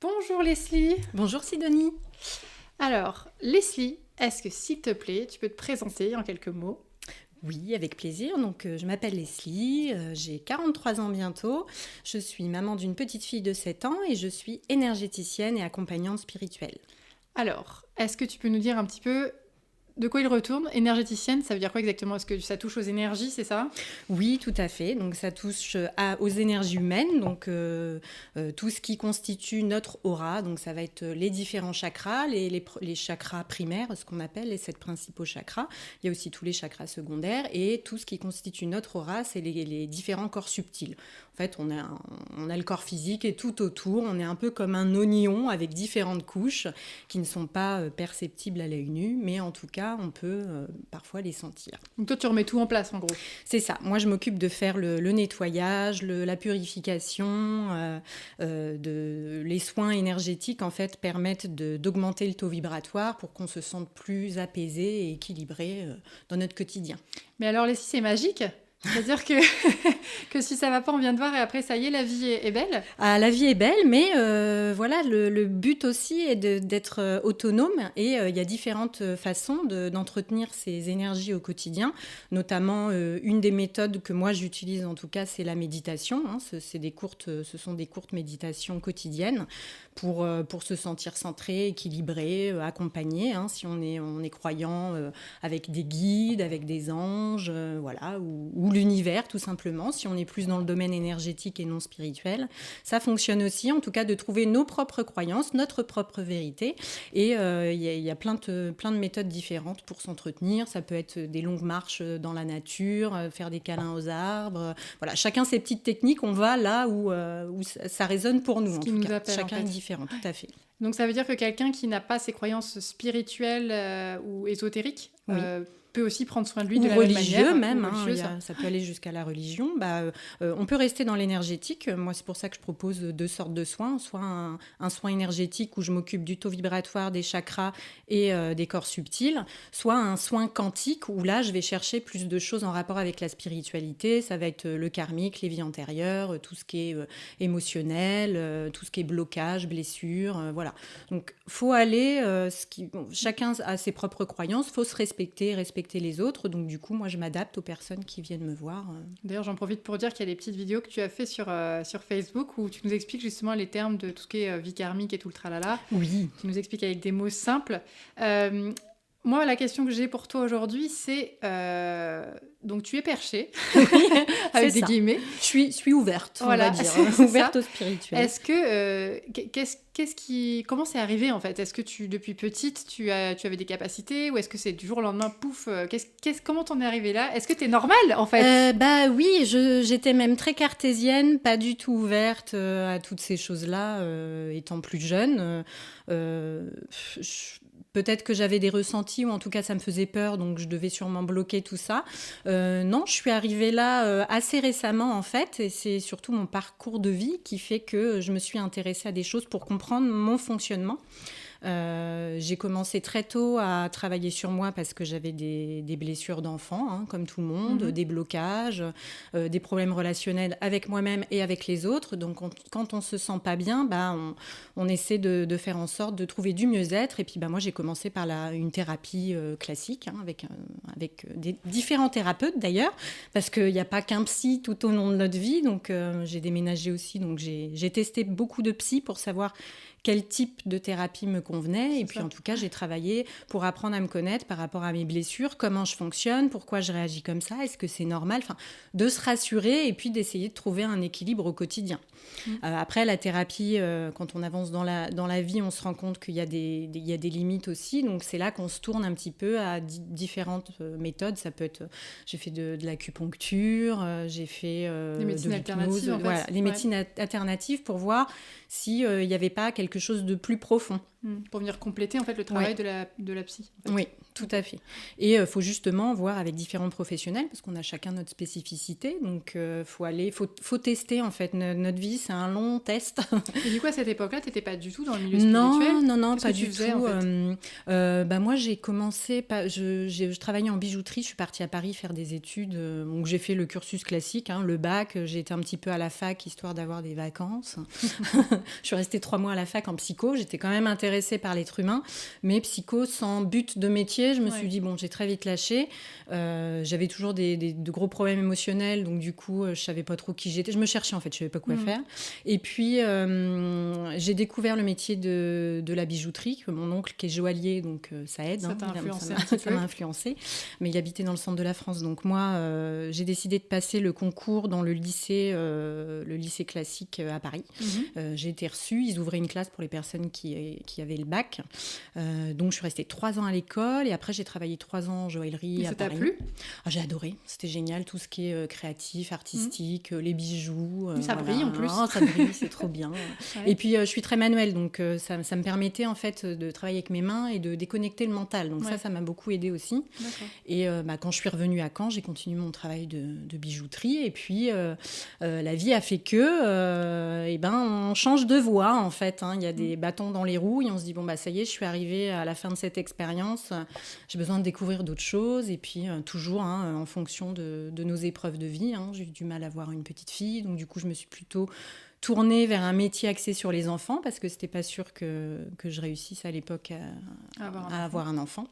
Bonjour Leslie. Bonjour Sidonie. Alors, Leslie, est-ce que s'il te plaît, tu peux te présenter en quelques mots? Oui, avec plaisir. Donc, je m'appelle Leslie, j'ai 43 ans bientôt. Je suis maman d'une petite fille de 7 ans et je suis énergéticienne et accompagnante spirituelle. Alors, est-ce que tu peux nous dire un petit peu de quoi il retourne? Énergéticienne, ça veut dire quoi exactement? Est-ce que ça touche aux énergies, c'est ça? Oui, tout à fait. Donc, ça touche aux énergies humaines, donc tout ce qui constitue notre aura. Donc, ça va être les différents chakras, les chakras primaires, ce qu'on appelle les 7 principaux chakras. Il y a aussi tous les chakras secondaires et tout ce qui constitue notre aura, c'est les différents corps subtils. En fait, on a le corps physique et tout autour, on est un peu comme un oignon avec différentes couches qui ne sont pas perceptibles à l'œil nu, mais en tout cas, on peut parfois les sentir. Donc toi, tu remets tout en place en gros. C'est ça. Moi, je m'occupe de faire le nettoyage, la purification, les soins énergétiques en fait permettent d'augmenter le taux vibratoire pour qu'on se sente plus apaisé et équilibré dans notre quotidien. Mais alors Leslie, c'est magique? C'est-à-dire que, que si ça va pas, on vient de voir et après, ça y est, la vie est belle? Ah, la vie est belle, mais voilà, le but aussi est d'être autonome et il y a différentes façons d'entretenir ces énergies au quotidien. Notamment, une des méthodes que moi j'utilise en tout cas, c'est la méditation. Hein. Ce sont des courtes méditations quotidiennes pour se sentir centré, équilibré, accompagné. Hein, si on est croyant avec des guides, avec des anges, voilà, ou l'univers tout simplement, si on est plus dans le domaine énergétique et non spirituel. Ça fonctionne aussi, en tout cas, de trouver nos propres croyances, notre propre vérité. Et il y a plein de méthodes différentes pour s'entretenir. Ça peut être des longues marches dans la nature, faire des câlins aux arbres. Voilà, chacun ses petites techniques. On va là où ça résonne pour nous, Ce en qui tout nous cas. appelle, en Chacun fait. est différent, tout à fait. Donc ça veut dire que quelqu'un qui n'a pas ses croyances spirituelles ou ésotériques Oui. Peut aussi prendre soin de lui Ou de la même religieux manière. même, Ou hein, religieuse. ça peut aller jusqu'à la religion. On peut rester dans l'énergétique. Moi, c'est pour ça que je propose deux sortes de soins. Soit un soin énergétique où je m'occupe du taux vibratoire, des chakras et des corps subtils. Soit un soin quantique où là, je vais chercher plus de choses en rapport avec la spiritualité. Ça va être le karmique, les vies antérieures, tout ce qui est émotionnel, tout ce qui est blocage, blessure, voilà. Donc, faut aller, chacun a ses propres croyances, faut se respecter les autres. Donc du coup, moi, je m'adapte aux personnes qui viennent me voir. D'ailleurs, j'en profite pour dire qu'il y a des petites vidéos que tu as fait sur Facebook où tu nous expliques justement les termes de tout ce qui est vie karmique et tout le tralala. Oui. Tu nous expliques avec des mots simples. Moi, la question que j'ai pour toi aujourd'hui, c'est... donc, tu es perchée, avec des guillemets. Je suis ouverte, voilà, on va dire. c'est Ouverte ça. au spirituel. Est-ce que... comment c'est arrivé, en fait? Est-ce que depuis petite, tu avais des capacités? Ou est-ce que c'est du jour au lendemain, pouf, comment t'en es arrivée là? Est-ce que t'es normale, en fait? Oui, j'étais même très cartésienne, pas du tout ouverte à toutes ces choses-là, étant plus jeune. Peut-être que j'avais des ressentis, ou en tout cas ça me faisait peur, donc je devais sûrement bloquer tout ça. Non, je suis arrivée là assez récemment en fait, et c'est surtout mon parcours de vie qui fait que je me suis intéressée à des choses pour comprendre mon fonctionnement. J'ai commencé très tôt à travailler sur moi parce que j'avais des blessures d'enfant, hein, comme tout le monde, des blocages, des problèmes relationnels avec moi-même et avec les autres. Donc quand on se sent pas bien, on essaie de faire en sorte de trouver du mieux-être. Et puis moi j'ai commencé par une thérapie classique, hein, avec des différents thérapeutes d'ailleurs, parce qu'il n'y a pas qu'un psy tout au long de notre vie. Donc j'ai déménagé aussi, donc j'ai testé beaucoup de psy pour savoir quel type de thérapie me convenait. Et puis, en tout cas, j'ai travaillé pour apprendre à me connaître par rapport à mes blessures, comment je fonctionne, pourquoi je réagis comme ça, est-ce que c'est normal, enfin, de se rassurer et puis d'essayer de trouver un équilibre au quotidien. Après, la thérapie, quand on avance dans la vie, on se rend compte qu'il y a des limites aussi. Donc, c'est là qu'on se tourne un petit peu à différentes méthodes. Ça peut être... J'ai fait de l'acupuncture, j'ai fait des médecines alternatives, en fait. Voilà, les médecines alternatives pour voir s'il n'y avait pas quelque chose de plus profond. Pour venir compléter en fait le travail de la psy. En fait. Oui, tout à fait. Et il faut justement voir avec différents professionnels, parce qu'on a chacun notre spécificité. Donc, faut tester en fait. Notre vie, c'est un long test. Et du coup, à cette époque-là, tu n'étais pas du tout dans le milieu spirituel? Non, Qu'est-ce pas que tu du faisais, tout. en fait Moi, j'ai commencé, je travaillais en bijouterie, je suis partie à Paris faire des études. Donc, j'ai fait le cursus classique, le bac. J'ai été un petit peu à la fac, histoire d'avoir des vacances. Je suis restée 3 mois à la fac en psycho. J'étais quand même intéressée par l'être humain, mais psycho sans but de métier. Je me suis dit, bon, j'ai très vite lâché. J'avais toujours de gros problèmes émotionnels, donc du coup, je savais pas trop qui j'étais. Je me cherchais en fait, je savais pas quoi faire. Et puis, j'ai découvert le métier de la bijouterie, que mon oncle qui est joaillier, donc ça aide. Ça t'a influencé ça m'a influencé, mais il habitait dans le centre de la France. Donc moi, j'ai décidé de passer le concours dans le lycée classique à Paris. J'ai été reçue, ils ouvraient une classe pour les personnes qui avaient le bac. Donc je suis restée 3 ans à l'école et après j'ai travaillé 3 ans en joaillerie à Paris. Ça t'a plu ? J'ai adoré, c'était génial, tout ce qui est créatif, artistique, les bijoux. Ça brille en plus. Ça brille, c'est trop bien. Et puis je suis très manuelle, donc ça me permettait en fait de travailler avec mes mains et de déconnecter le mental. Donc ça m'a beaucoup aidée aussi. D'accord. Et quand je suis revenue à Caen, j'ai continué mon travail de bijouterie et puis la vie a fait que on change de voie en fait. Il y a des bâtons dans les roues et on se dit bon ça y est, je suis arrivée à la fin de cette expérience, j'ai besoin de découvrir d'autres choses et puis toujours en fonction de nos épreuves de vie. J'ai eu du mal à avoir une petite fille, donc du coup je me suis plutôt tournée vers un métier axé sur les enfants parce que c'était pas sûr que je réussisse à l'époque à avoir un enfant.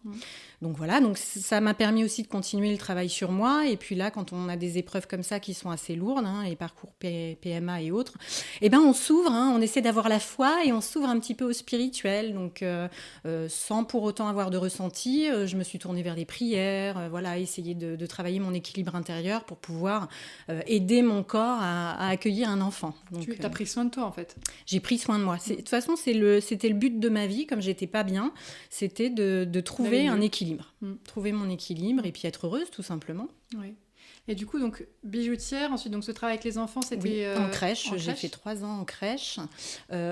Donc voilà, donc ça m'a permis aussi de continuer le travail sur moi. Et puis là, quand on a des épreuves comme ça qui sont assez lourdes, les parcours PMA et autres, on s'ouvre, on essaie d'avoir la foi et on s'ouvre un petit peu au spirituel. Donc sans pour autant avoir de ressenti, je me suis tournée vers les prières, essayer de travailler mon équilibre intérieur pour pouvoir aider mon corps à accueillir un enfant. Donc, tu as pris soin de toi en fait. J'ai pris soin de moi. De toute façon, c'était le but de ma vie, comme j'étais pas bien, c'était de trouver un équilibre. Trouver mon équilibre et puis être heureuse tout simplement. Oui. Et du coup, donc bijoutière, ensuite donc ce travail avec les enfants, c'était en crèche. J'ai fait 3 ans en crèche,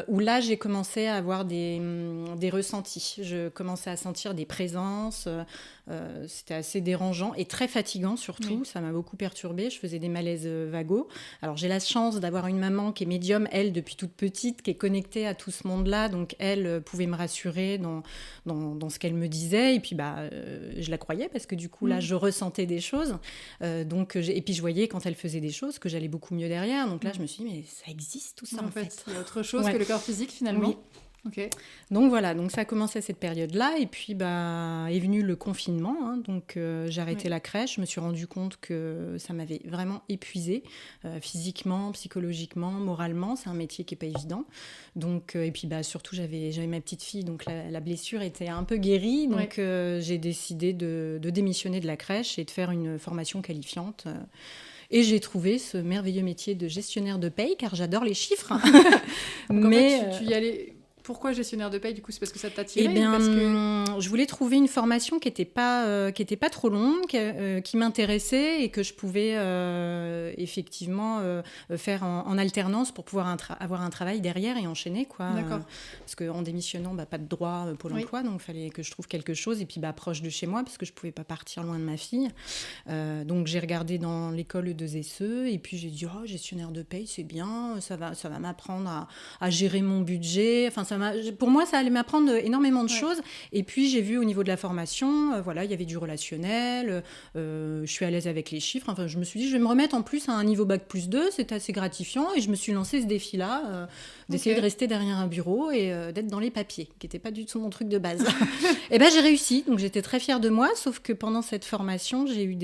où là j'ai commencé à avoir des ressentis. Je commençais à sentir des présences. C'était assez dérangeant et très fatigant surtout. Ça m'a beaucoup perturbée. Je faisais des malaises vagos. Alors j'ai la chance d'avoir une maman qui est médium, elle depuis toute petite, qui est connectée à tout ce monde-là. Donc elle pouvait me rassurer dans ce qu'elle me disait. Et puis je la croyais parce que du coup là je ressentais des choses. Et puis je voyais quand elle faisait des choses que j'allais beaucoup mieux derrière. Donc là, je me suis dit, mais ça existe tout ça en fait. Il y a autre chose que le corps physique finalement. Oui. Okay. Donc voilà, donc ça a commencé à cette période-là. Et puis est venu le confinement. Donc j'ai arrêté la crèche. Je me suis rendu compte que ça m'avait vraiment épuisée, physiquement, psychologiquement, moralement. C'est un métier qui n'est pas évident. Donc, et puis surtout, j'avais ma petite fille. Donc la blessure était un peu guérie. Donc j'ai décidé de démissionner de la crèche et de faire une formation qualifiante. Et j'ai trouvé ce merveilleux métier de gestionnaire de paye, car j'adore les chiffres. Mais en fait, tu y allais... Pourquoi gestionnaire de paye, du coup? C'est parce que ça t'attirait? Je voulais trouver une formation qui était pas trop longue, qui m'intéressait et que je pouvais effectivement faire en alternance pour pouvoir avoir un travail derrière et enchaîner, quoi. D'accord. Parce qu'en démissionnant, pas de droit Pôle emploi, donc il fallait que je trouve quelque chose, et puis proche de chez moi, parce que je pouvais pas partir loin de ma fille. Donc j'ai regardé dans l'école E2SE, et puis j'ai dit, gestionnaire de paye, c'est bien, ça va m'apprendre à gérer mon budget. Enfin, pour moi, ça allait m'apprendre énormément de choses. Et puis, j'ai vu au niveau de la formation, il y avait du relationnel, je suis à l'aise avec les chiffres. Enfin, je me suis dit, je vais me remettre en plus à un niveau bac+2, c'est assez gratifiant. Et je me suis lancé ce défi-là, d'essayer de rester derrière un bureau et d'être dans les papiers, qui n'était pas du tout mon truc de base. Et j'ai réussi, donc j'étais très fière de moi, sauf que pendant cette formation, j'ai eu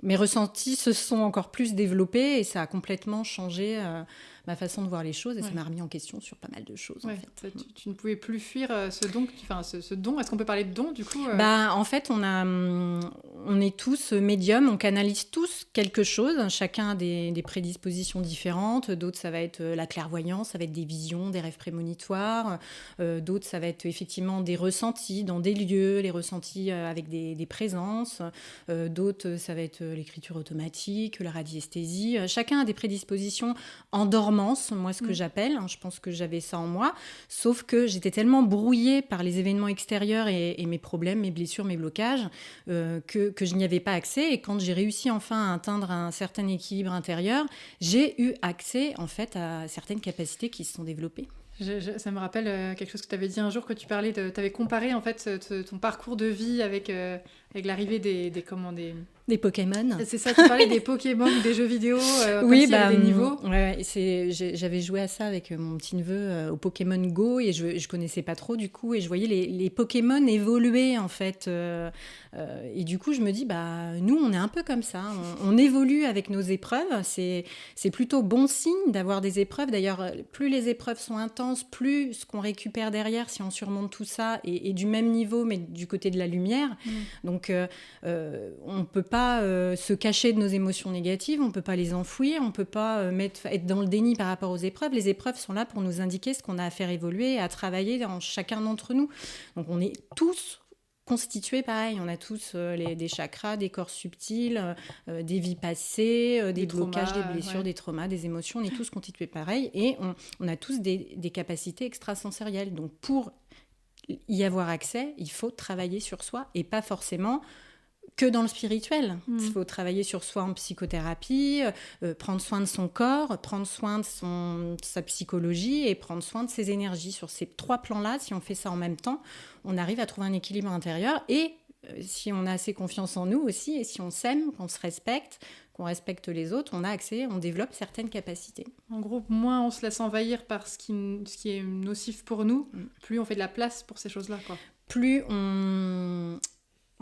mes ressentis se sont encore plus développés et ça a complètement changé ma façon de voir les choses et ça m'a remis en question sur pas mal de choses. En fait. Tu ne pouvais plus fuir ce don, ce don. Est-ce qu'on peut parler de don du coup En fait, on est tous médiums, on canalise tous quelque chose. Chacun a des prédispositions différentes. D'autres, ça va être la clairvoyance, ça va être des visions, des rêves prémonitoires. D'autres, ça va être effectivement des ressentis dans des lieux, les ressentis avec des présences. D'autres, ça va être l'écriture automatique, la radiesthésie. Chacun a des prédispositions en dormance, moi ce que j'appelle. Je pense que j'avais ça en moi. Sauf que j'étais tellement brouillée par les événements extérieurs et mes problèmes, mes blessures, mes blocages, que je n'y avais pas accès. Et quand j'ai réussi enfin à atteindre un certain équilibre intérieur, j'ai eu accès en fait à certaines capacités qui se sont développées. Ça me rappelle quelque chose que tu avais dit un jour, que tu avais comparé en fait ton parcours de vie avec l'arrivée des Pokémon. C'est ça, tu parlais des Pokémon ou des jeux vidéo, oui, comme s'il y avait des niveaux. J'avais joué à ça avec mon petit neveu au Pokémon Go et je connaissais pas trop du coup, et je voyais les Pokémon évoluer en fait. Et du coup, je me dis, nous, on est un peu comme ça. On évolue avec nos épreuves. C'est plutôt bon signe d'avoir des épreuves. D'ailleurs, plus les épreuves sont intenses, plus ce qu'on récupère derrière, si on surmonte tout ça, est du même niveau, mais du côté de la lumière. Donc, on ne peut pas se cacher de nos émotions négatives, on ne peut pas les enfouir, on ne peut pas être dans le déni par rapport aux épreuves. Les épreuves sont là pour nous indiquer ce qu'on a à faire évoluer et à travailler dans chacun d'entre nous. Donc, on est tous constitués pareil, on a tous des chakras, des corps subtils, des vies passées, des blocages, des blessures, des traumas, des émotions, on est tous constitués pareil et on a tous des capacités extrasensorielles. Donc pour y avoir accès, il faut travailler sur soi et pas forcément que dans le spirituel. Il faut travailler sur soi en psychothérapie, prendre soin de son corps, prendre soin de sa psychologie et prendre soin de ses énergies. Sur ces 3 plans-là, si on fait ça en même temps, on arrive à trouver un équilibre intérieur et si on a assez confiance en nous aussi et si on s'aime, qu'on se respecte, qu'on respecte les autres, on a accès, on développe certaines capacités. En gros, moins on se laisse envahir par ce qui est nocif pour nous, plus on fait de la place pour ces choses-là, quoi. Plus on...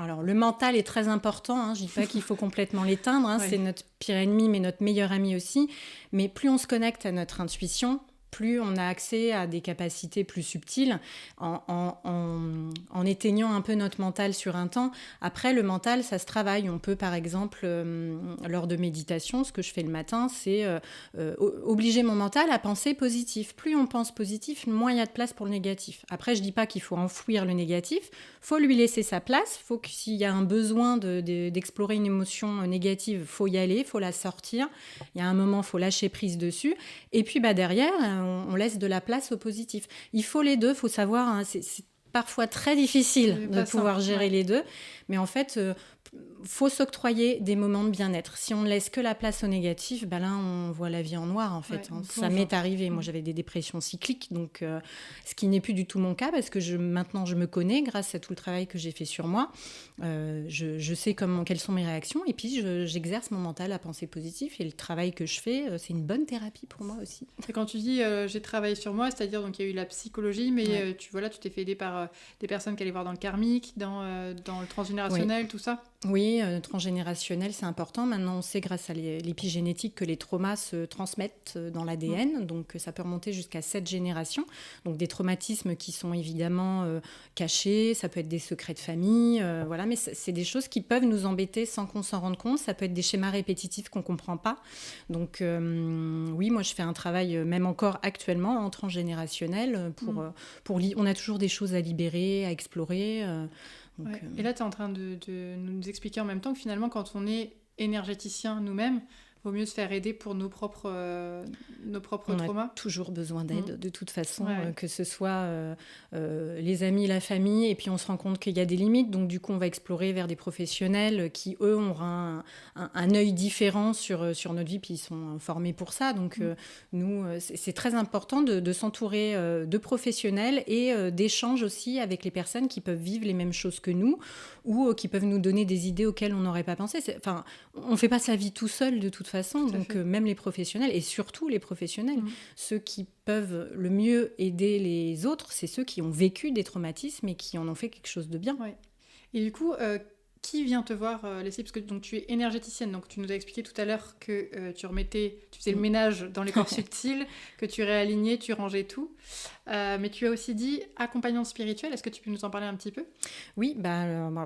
Alors, le mental est très important, je ne dis pas qu'il faut complètement l'éteindre, c'est notre pire ennemi, mais notre meilleur ami aussi. Mais plus on se connecte à notre intuition, plus on a accès à des capacités plus subtiles en éteignant un peu notre mental sur un temps. Après, le mental, ça se travaille. On peut, par exemple, lors de méditation, ce que je fais le matin, c'est obliger mon mental à penser positif. Plus on pense positif, moins il y a de place pour le négatif. Après, je ne dis pas qu'il faut enfouir le négatif. Il faut lui laisser sa place. Il faut que s'il y a un besoin d'explorer une émotion négative, il faut y aller, il faut la sortir. Il y a un moment, il faut lâcher prise dessus. Et puis, derrière... on laisse de la place au positif. Il faut les deux, il faut savoir, c'est parfois très difficile de pouvoir gérer les deux, mais en fait, faut s'octroyer des moments de bien-être. Si on ne laisse que la place au négatif, là, on voit la vie en noir, en fait. Ça m'est arrivé. Moi, j'avais des dépressions cycliques, donc ce qui n'est plus du tout mon cas, parce que maintenant, je me connais grâce à tout le travail que j'ai fait sur moi. Je sais quelles sont mes réactions, et puis j'exerce mon mental à penser positif, et le travail que je fais, c'est une bonne thérapie pour moi aussi. Et quand tu dis j'ai travaillé sur moi, c'est-à-dire donc il y a eu la psychologie, mais tu t'es fait aider par des personnes qui allaient voir dans le karmique, dans le transgénérationnel, tout ça. Oui, transgénérationnel, c'est important. Maintenant, on sait grâce à l'épigénétique que les traumas se transmettent dans l'ADN, donc ça peut remonter jusqu'à 7 générations. Donc des traumatismes qui sont évidemment cachés, ça peut être des secrets de famille, mais c'est des choses qui peuvent nous embêter sans qu'on s'en rende compte. Ça peut être des schémas répétitifs qu'on ne comprend pas. Donc oui, moi je fais un travail, même encore actuellement, en transgénérationnel, on a toujours des choses à libérer, à explorer. Donc, Et là, tu es en train de nous expliquer en même temps que finalement, quand on est énergéticien nous-mêmes, il vaut mieux se faire aider pour nos propres traumas. On a toujours besoin d'aide, de toute façon, que ce soit les amis, la famille, et puis on se rend compte qu'il y a des limites, donc du coup on va explorer vers des professionnels qui, eux, auront un œil différent sur notre vie, puis ils sont formés pour ça. Donc nous, c'est très important de s'entourer de professionnels et d'échanges aussi avec les personnes qui peuvent vivre les mêmes choses que nous, ou qui peuvent nous donner des idées auxquelles on n'aurait pas pensé. On ne fait pas sa vie tout seul de toute façon, donc même les professionnels, et surtout les professionnels, ceux qui peuvent le mieux aider les autres, c'est ceux qui ont vécu des traumatismes et qui en ont fait quelque chose de bien. Ouais. Et du coup, qui vient te voir, Leslie, parce que donc, tu es énergéticienne, donc tu nous as expliqué tout à l'heure que tu faisais le ménage dans les corps subtils, que tu réalignais, tu rangeais tout. Mais tu as aussi dit accompagnante spirituelle. Est-ce que tu peux nous en parler un petit peu ? Oui,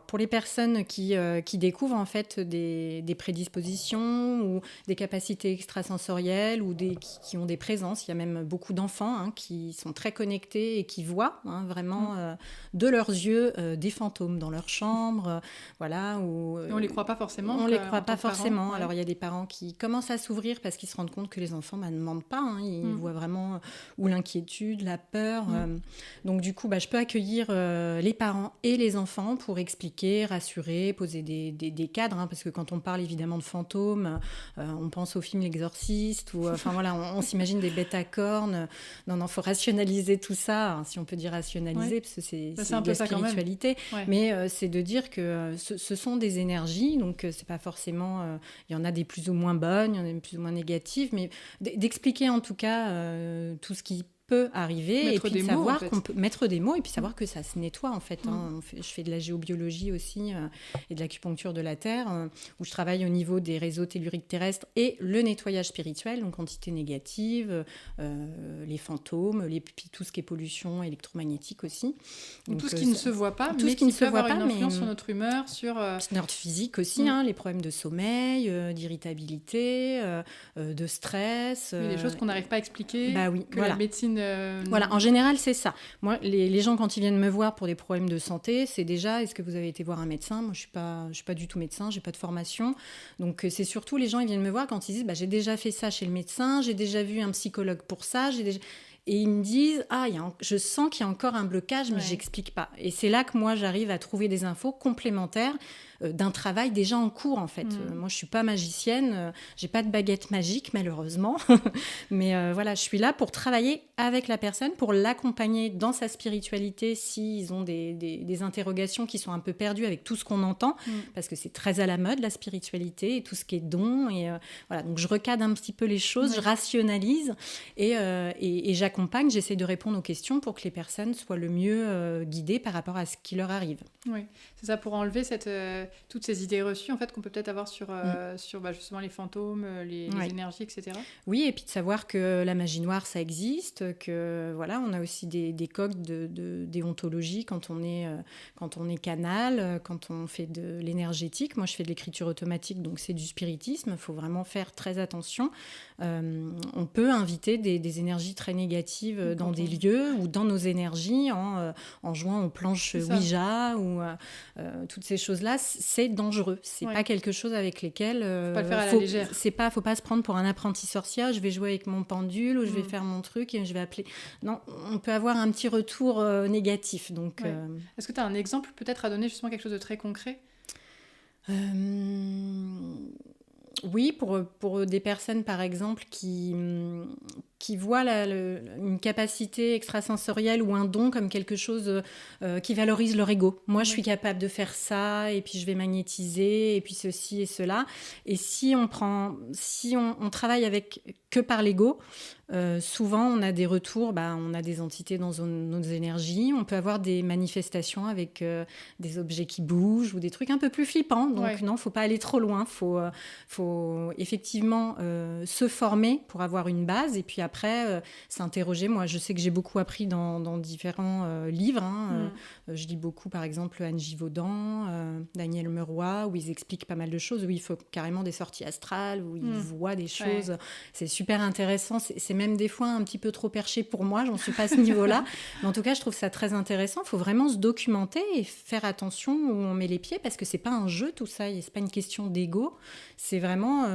pour les personnes qui découvrent en fait des prédispositions ou des capacités extrasensorielles ou qui ont des présences, il y a même beaucoup d'enfants qui sont très connectés et qui voient vraiment de leurs yeux des fantômes dans leur chambre. voilà. Et on les croit pas forcément. On les croit pas forcément. Ouais. Alors il y a des parents qui commencent à s'ouvrir parce qu'ils se rendent compte que les enfants ne demandent pas. Hein. Ils voient vraiment ou l'inquiétude, la peur. Donc du coup, je peux accueillir les parents et les enfants pour expliquer, rassurer, poser des cadres. Hein, parce que quand on parle évidemment de fantômes, on pense au film L'Exorciste ou enfin voilà, on s'imagine des bêtes à cornes. Non, faut rationaliser tout ça, hein, si on peut dire rationaliser, parce que c'est un de peu la ça quand même. spiritualité. Ouais. Mais c'est de dire que ce sont des énergies, donc c'est pas forcément. Il y en a des plus ou moins bonnes, il y en a des plus ou moins négatives, mais d'expliquer en tout cas tout ce qui peut arriver Mettre et puis des de mots, savoir en fait. qu'on peut mettre des mots et puis savoir que ça se nettoie en fait. Hein. Je fais de la géobiologie aussi et de l'acupuncture de la terre où je travaille au niveau des réseaux telluriques terrestres et le nettoyage spirituel, donc entités négatives, les fantômes, puis tout ce qui est pollution électromagnétique aussi. Donc tout ce qui ne se voit pas, tout mais ce qui ne se peut voit avoir pas, une influence sur notre humeur, sur notre physique aussi, hein, les problèmes de sommeil, d'irritabilité, de stress. des choses qu'on n'arrive pas à expliquer, oui, que la médecine... Voilà, en général, c'est ça. Moi, les gens, quand ils viennent me voir pour des problèmes de santé, c'est déjà, est-ce que vous avez été voir un médecin ? Moi, je suis pas du tout médecin, j'ai pas de formation. Donc, c'est surtout les gens, ils viennent me voir quand ils disent, j'ai déjà fait ça chez le médecin, j'ai déjà vu un psychologue pour ça, Et ils me disent, je sens qu'il y a encore un blocage, mais j'explique pas. Et c'est là que moi, j'arrive à trouver des infos complémentaires d'un travail déjà en cours, en fait. Moi, je suis pas magicienne, j'ai pas de baguette magique, malheureusement. Mais voilà, je suis là pour travailler avec la personne, pour l'accompagner dans sa spiritualité s'ils ont des interrogations qui sont un peu perdues avec tout ce qu'on entend, parce que c'est très à la mode, la spiritualité, et tout ce qui est don. Et voilà, donc je recadre un petit peu les choses, je rationalise et j'accompagne, j'essaie de répondre aux questions pour que les personnes soient le mieux guidées par rapport à ce qui leur arrive. Oui, c'est ça, pour enlever toutes ces idées reçues en fait, qu'on peut peut-être avoir sur justement les fantômes, les énergies, etc. Oui, et puis de savoir que la magie noire, ça existe, que voilà, on a aussi des codes de déontologie quand on est canal, quand on fait de l'énergétique. Moi, je fais de l'écriture automatique, donc c'est du spiritisme. Il faut vraiment faire très attention. On peut inviter des énergies très négatives dans des lieux ou dans nos énergies en jouant aux planches Ouija ou toutes ces choses-là. C'est dangereux. C'est pas quelque chose avec lesquels faut pas le faire à la légère. Faut pas se prendre pour un apprenti sorcière. Je vais jouer avec mon pendule ou je vais faire mon truc et je vais appeler. Non, on peut avoir un petit retour négatif. Donc, Est-ce que tu as un exemple peut-être à donner, justement quelque chose de très concret ? Oui, pour des personnes, par exemple, qui voient une capacité extrasensorielle ou un don comme quelque chose qui valorise leur ego. Moi, je suis capable de faire ça, et puis je vais magnétiser, et puis ceci et cela. Et si on travaille que par l'ego, souvent, on a des retours, on a des entités dans nos énergies, on peut avoir des manifestations avec des objets qui bougent ou des trucs un peu plus flippants. Donc non, il ne faut pas aller trop loin, il faut effectivement se former pour avoir une base et puis après s'interroger. Moi, je sais que j'ai beaucoup appris dans différents livres. Je lis beaucoup, par exemple, Anne Givaudan, Daniel Meroy, où ils expliquent pas mal de choses, où il faut carrément des sorties astrales, où ils voient des choses. C'est super intéressant. C'est même des fois un petit peu trop perché pour moi, j'en suis pas à ce niveau-là. Mais en tout cas, je trouve ça très intéressant. Il faut vraiment se documenter et faire attention où on met les pieds, parce que c'est pas un jeu tout ça, c'est pas une question d'ego. C'est vraiment,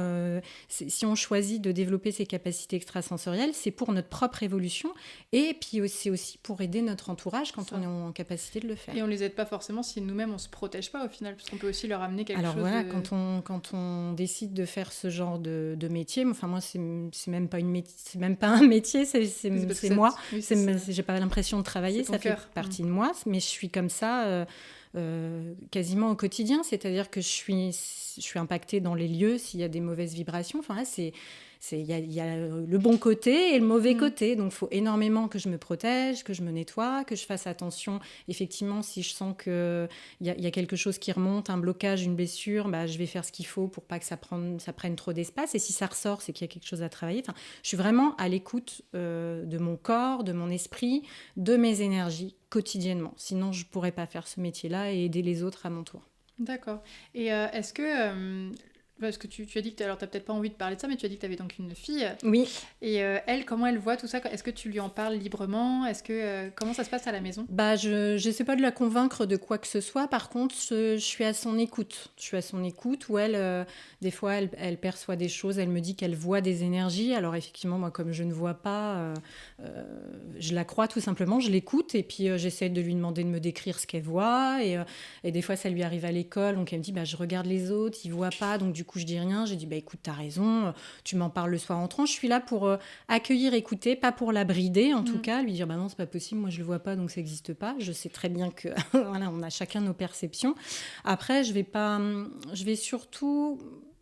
si on choisit de développer ses capacités extrasensorielles, c'est pour notre propre évolution et puis c'est aussi pour aider notre entourage quand on est en capacité de le faire. Et on les aide pas forcément si nous-mêmes on se protège pas au final, parce qu'on peut aussi leur amener quelque chose. Alors voilà, quand on décide de faire ce genre de métier, enfin moi c'est même pas un métier, c'est moi. J'ai pas l'impression de travailler, ça fait partie de moi, mais je suis comme ça. Quasiment au quotidien, c'est-à-dire que je suis impactée dans les lieux s'il y a des mauvaises vibrations. Enfin là, il y a le bon côté et le mauvais côté, donc il faut énormément que je me protège, que je me nettoie, que je fasse attention. Effectivement, si je sens qu'il y a quelque chose qui remonte, un blocage, une blessure, je vais faire ce qu'il faut pour pas que ça prenne trop d'espace, et si ça ressort, c'est qu'il y a quelque chose à travailler. Enfin, je suis vraiment à l'écoute de mon corps, de mon esprit, de mes énergies quotidiennement, sinon je pourrais pas faire ce métier-là et aider les autres à mon tour. D'accord. Et est-ce que Parce que tu as dit que... Alors, tu n'as peut-être pas envie de parler de ça, mais tu as dit que tu avais donc une fille. Oui. Et elle, comment elle voit tout ça? Est-ce que tu lui en parles librement? Comment ça se passe à la maison? Je n'essaie pas de la convaincre de quoi que ce soit. Par contre, je suis à son écoute. Je suis à son écoute où elle, des fois, elle perçoit des choses. Elle me dit qu'elle voit des énergies. Alors, effectivement, moi, comme je ne vois pas, je la crois tout simplement. Je l'écoute et puis j'essaie de lui demander de me décrire ce qu'elle voit. Et des fois, ça lui arrive à l'école. Donc, elle me dit, je regarde les autres, ils ne voient pas. Donc, du coup, je dis rien. J'ai dit, écoute, tu as raison. Tu m'en parles le soir en entrant. Je suis là pour accueillir, écouter, pas pour la brider, en tout cas. Lui dire, non, c'est pas possible. Moi, je le vois pas, donc ça n'existe pas. Je sais très bien que voilà, on a chacun nos perceptions. Après, je vais surtout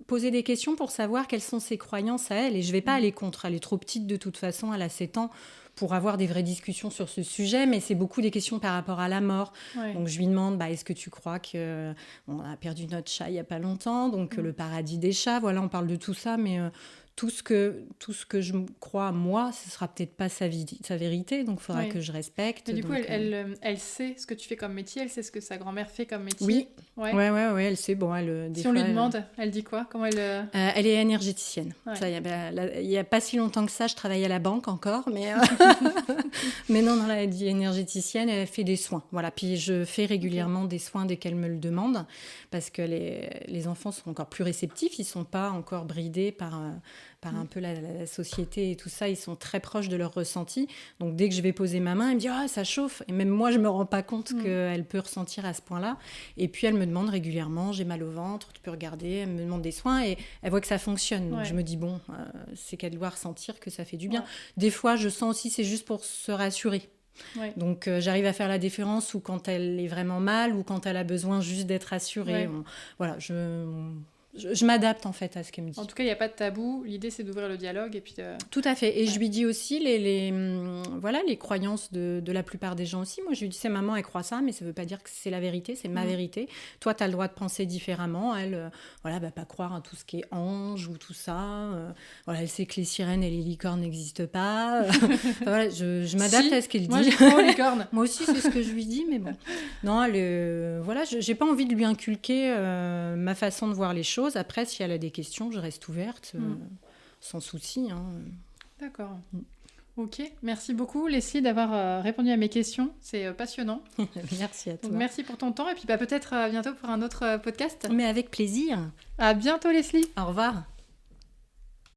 poser des questions pour savoir quelles sont ses croyances à elle. Et je vais pas aller contre. Elle est trop petite de toute façon. Elle a 7 ans. Pour avoir des vraies discussions sur ce sujet, mais c'est beaucoup des questions par rapport à la mort. Ouais. Donc je lui demande, est-ce que tu crois que on a perdu notre chat il y a pas longtemps, donc le paradis des chats, voilà, on parle de tout ça, mais tout ce que je crois moi, ce sera peut-être pas sa vérité, donc il faudra que je respecte. Et du coup, elle sait ce que tu fais comme métier, elle sait ce que sa grand-mère fait comme métier. Oui, ouais, elle sait. Bon, si on lui demande, elle dit quoi? Comment elle Elle est énergéticienne. Ouais. Il y a pas si longtemps que ça, je travaillais à la banque encore, mais mais non, elle dit énergéticienne, elle fait des soins. Voilà, puis je fais régulièrement des soins dès qu'elle me le demande, parce que les enfants sont encore plus réceptifs, ils sont pas encore bridés par un peu la société et tout ça, ils sont très proches de leur ressenti. Donc dès que je vais poser ma main, elle me dit ça chauffe. Et même moi, je me rends pas compte qu'elle peut ressentir à ce point-là. Et puis elle me demande régulièrement, j'ai mal au ventre, tu peux regarder. Elle me demande des soins et elle voit que ça fonctionne. Donc je me dis c'est qu'elle doit ressentir que ça fait du bien. Ouais. Des fois, je sens aussi c'est juste pour se rassurer. Ouais. Donc j'arrive à faire la différence ou quand elle est vraiment mal ou quand elle a besoin juste d'être rassurée. Ouais. Voilà, je m'adapte en fait à ce qu'elle me dit. En tout cas, il n'y a pas de tabou. L'idée, c'est d'ouvrir le dialogue et puis Tout à fait. Et je lui dis aussi les croyances de la plupart des gens aussi. Moi, je lui dis, maman, elle croit ça, mais ça ne veut pas dire que c'est la vérité, c'est ma vérité. Toi, tu as le droit de penser différemment. Elle, pas croire à tout ce qui est ange ou tout ça. Elle sait que les sirènes et les licornes n'existent pas. Je m'adapte à ce qu'elle dit. Moi, j'ai crois aux licornes. Moi aussi, c'est ce que je lui dis, mais bon. Non, j'ai pas envie de lui inculquer ma façon de voir les choses. Après, si elle a des questions, je reste ouverte, sans souci. D'accord. Ok, merci beaucoup Leslie d'avoir répondu à mes questions, c'est passionnant. Merci à toi. Donc, merci pour ton temps et puis peut-être à bientôt pour un autre podcast. Mais avec plaisir. À bientôt Leslie. Au revoir.